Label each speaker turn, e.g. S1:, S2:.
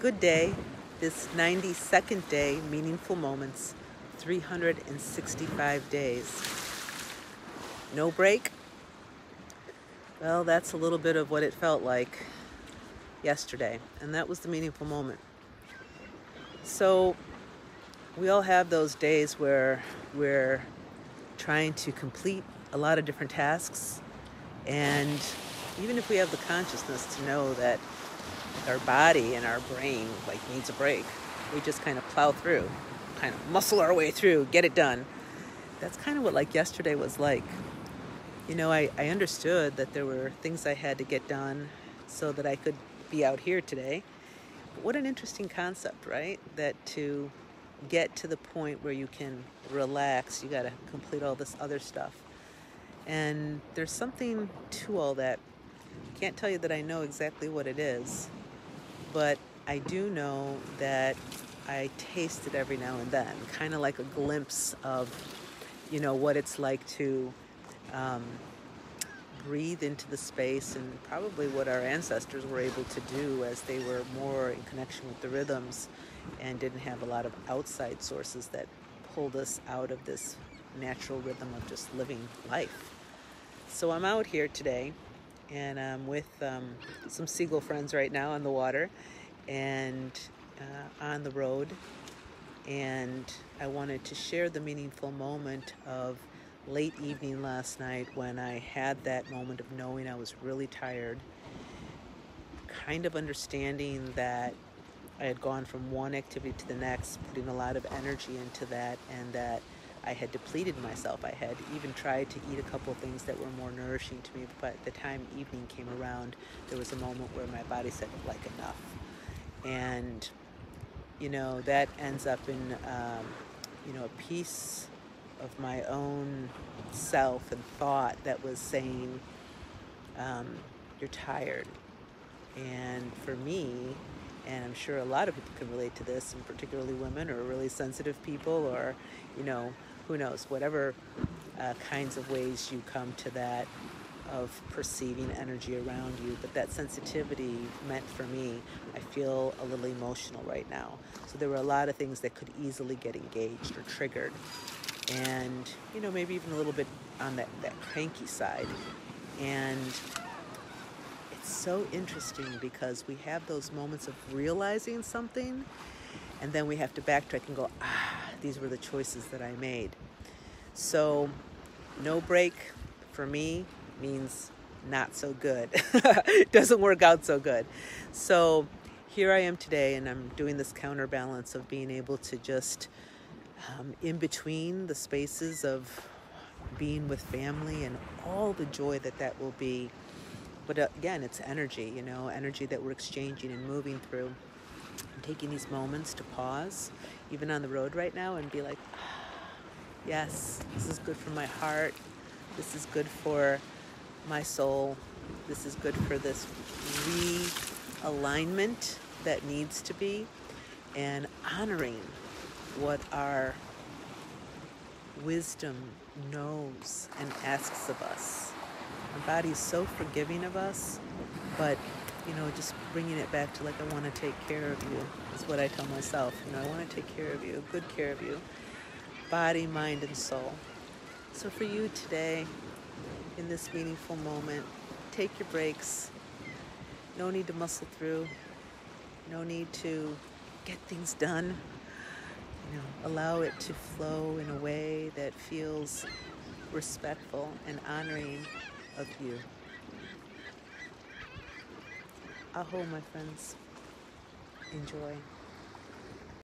S1: Good day, this 92nd day, meaningful moments, 365 days. No break? Well, that's a little bit of what it felt like yesterday, and that was the meaningful moment. So we all have those days where we're trying to complete a lot of different tasks, and even if we have the consciousness to know that our body and our brain needs a break, we just kind of plow through, kind of muscle our way through, get it done. That's kind of what yesterday was like. I understood that there were things I had to get done so that I could be out here today. But what an interesting concept, right? That to get to the point where you can relax, you got to complete all this other stuff. And there's something to all that. I can't tell you that I know exactly what it is, but I do know that I taste it every now and then, kind of like a glimpse of, what it's like to breathe into the space, and probably what our ancestors were able to do as they were more in connection with the rhythms and didn't have a lot of outside sources that pulled us out of this natural rhythm of just living life. So I'm out here today, and I'm with some seagull friends right now on the water and on the road. And I wanted to share the meaningful moment of late evening last night when I had that moment of knowing I was really tired, kind of understanding that I had gone from one activity to the next, putting a lot of energy into that, and that I had depleted myself. I had even tried to eat a couple of things that were more nourishing to me, but by the time evening came around, there was a moment where my body said, enough. And, that ends up in, a piece of my own self and thought that was saying, you're tired. And for me, and I'm sure a lot of people can relate to this, and particularly women or really sensitive people, or, who knows, whatever kinds of ways you come to that of perceiving energy around you. But that sensitivity meant for me, I feel a little emotional right now. So there were a lot of things that could easily get engaged or triggered. And, maybe even a little bit on that cranky side. And it's so interesting because we have those moments of realizing something, and then we have to backtrack and go, these were the choices that I made. So no break for me means not so good. It doesn't work out so good. So here I am today, and I'm doing this counterbalance of being able to just in between the spaces of being with family and all the joy that will be. But again, it's energy, energy that we're exchanging and moving through. And taking these moments to pause, even on the road right now, and be like, yes, this is good for my heart. This is good for my soul. This is good for this realignment that needs to be, and honoring what our wisdom knows and asks of us. Our body is so forgiving of us, but just bringing it back to I want to take care of you is what I tell myself. I want to take care of you, good care of you, body, mind, and soul. So for you today, in this meaningful moment, take your breaks. No need to muscle through. No need to get things done. Allow it to flow in a way that feels respectful and honoring of you. Aho, my friends. Enjoy.